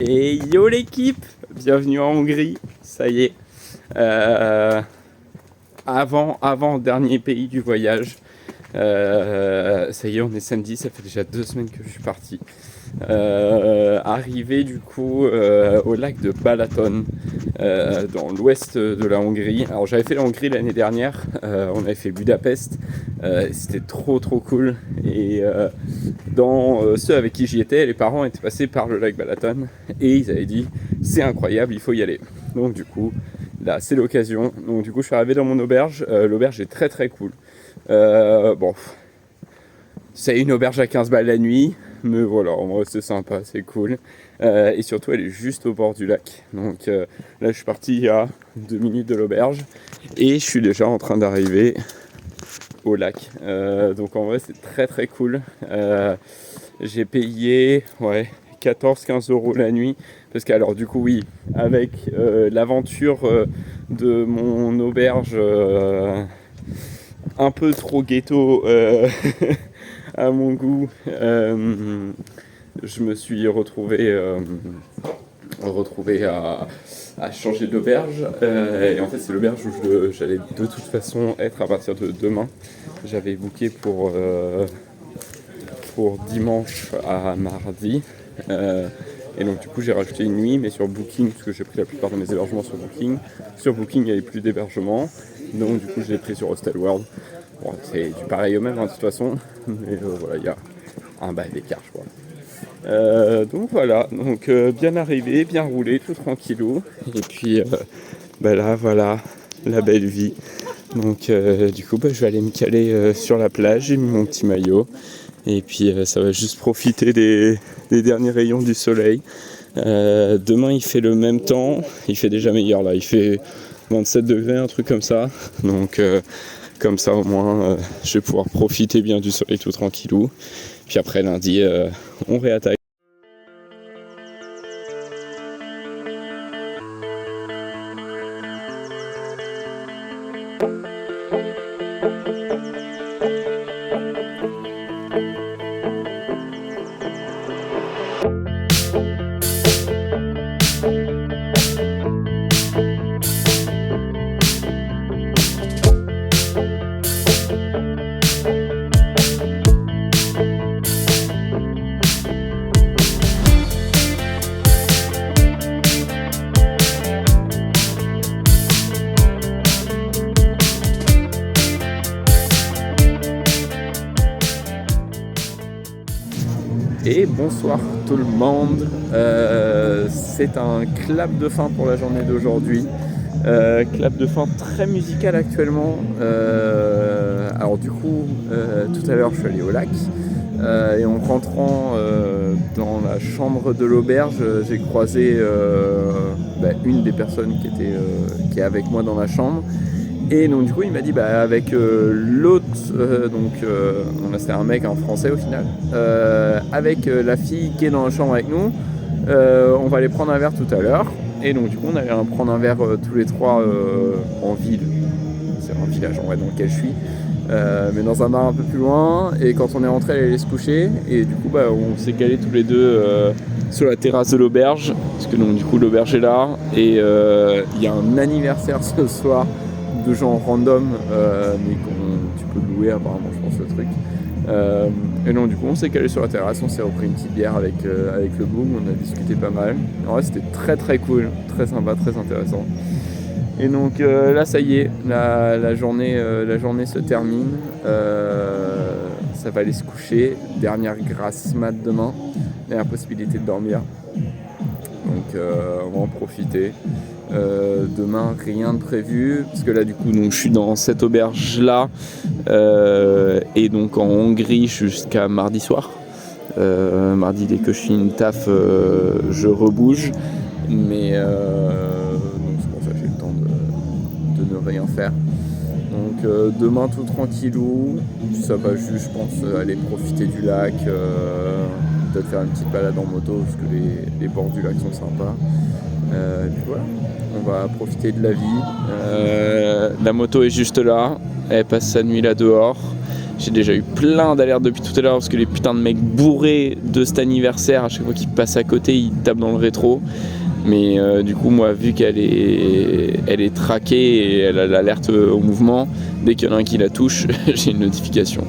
Et yo l'équipe, bienvenue en Hongrie, ça y est, avant dernier pays du voyage, ça y est on est samedi, ça fait déjà 2 semaines que je suis parti, arrivé du coup au lac de Balaton, dans l'ouest de la Hongrie. Alors j'avais fait la Hongrie l'année dernière, on avait fait Budapest, c'était trop cool et dans ceux avec qui j'y étais, les parents étaient passés par le lac Balaton et ils avaient dit c'est incroyable, il faut y aller. Donc du coup là c'est l'occasion. Donc du coup je suis arrivé dans mon auberge, l'auberge est très cool. Bon, c'est une auberge à 15 balles la nuit, mais voilà, en vrai c'est sympa, c'est cool. Et surtout elle est juste au bord du lac. Donc là je suis parti il y a 2 minutes de l'auberge et je suis déjà en train d'arriver au lac. Donc en vrai c'est très cool. J'ai payé 14-15 euros la nuit. Parce que alors du coup oui, avec l'aventure de mon auberge un peu trop ghetto à mon goût, je me suis retrouvé à changer d'auberge. Et en fait c'est l'auberge où j'allais de toute façon être à partir de demain. J'avais booké pour dimanche à mardi. Et donc du coup j'ai rajouté une nuit, mais sur Booking, parce que j'ai pris la plupart de mes hébergements sur Booking. Sur Booking il n'y avait plus d'hébergement, donc du coup je l'ai pris sur Hostelworld. Bon, c'est du pareil au même de toute façon, mais voilà, il y a un bas d'écart je crois. Donc voilà, donc bien arrivé, bien roulé, tout tranquillou. Et puis là voilà, la belle vie. Donc du coup je vais aller me caler sur la plage, j'ai mis mon petit maillot. Et puis ça va juste profiter des derniers rayons du soleil. Demain il fait le même temps, il fait déjà meilleur là, il fait 27 degrés, un truc comme ça. Donc comme ça au moins je vais pouvoir profiter bien du soleil tout tranquillou. Puis après lundi on réattaque. Et bonsoir tout le monde, c'est un clap de fin pour la journée d'aujourd'hui, clap de fin très musical actuellement. Alors du coup tout à l'heure je suis allé au lac et en rentrant dans la chambre de l'auberge j'ai croisé une des personnes qui est avec moi dans la chambre. Et donc du coup il m'a dit avec l'autre, c'était un mec, un français au final, avec la fille qui est dans la chambre avec nous, on va aller prendre un verre tout à l'heure. Et donc du coup on allait prendre un verre tous les trois en ville, c'est un village en vrai dans lequel je suis, mais dans un bar un peu plus loin. Et quand on est rentré elle allait se coucher, et du coup on s'est calés tous les deux sur la terrasse de l'auberge, parce que donc du coup l'auberge est là, et il y a un anniversaire ce soir de gens random, mais tu peux louer apparemment je pense le truc. Et non du coup on s'est calé sur la terrasse, on s'est repris une petite bière avec le boom, on a discuté pas mal. En vrai c'était très cool, très sympa, très intéressant. Et donc là ça y est, la journée se termine, ça va aller se coucher, dernière grasse mat demain, dernière possibilité de dormir. Donc on va en profiter. Demain rien de prévu, parce que là du coup donc, je suis dans cette auberge là et donc en Hongrie jusqu'à mardi soir. Mardi dès que je finis une taf je rebouge, mais donc c'est pour ça que j'ai le temps de ne rien faire. Donc demain tout tranquillou, ça va juste je pense aller profiter du lac, peut-être faire une petite balade en moto parce que les bords du lac sont sympas. Et puis voilà, on va profiter de la vie. La moto est juste là, elle passe sa nuit là dehors. J'ai déjà eu plein d'alertes depuis tout à l'heure parce que les putains de mecs bourrés de cet anniversaire, à chaque fois qu'ils passent à côté, ils tapent dans le rétro. Mais du coup, moi, vu qu'elle est traquée et elle a l'alerte au mouvement, dès qu'il y en a un qui la touche, j'ai une notification.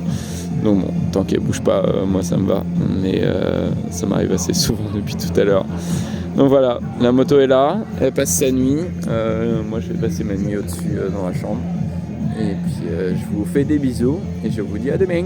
Donc bon, tant qu'elle bouge pas, moi ça me va. Mais ça m'arrive assez souvent depuis tout à l'heure. Donc voilà, la moto est là, elle passe sa nuit. Moi je vais passer ma nuit au-dessus dans la chambre. Et puis je vous fais des bisous et je vous dis à demain.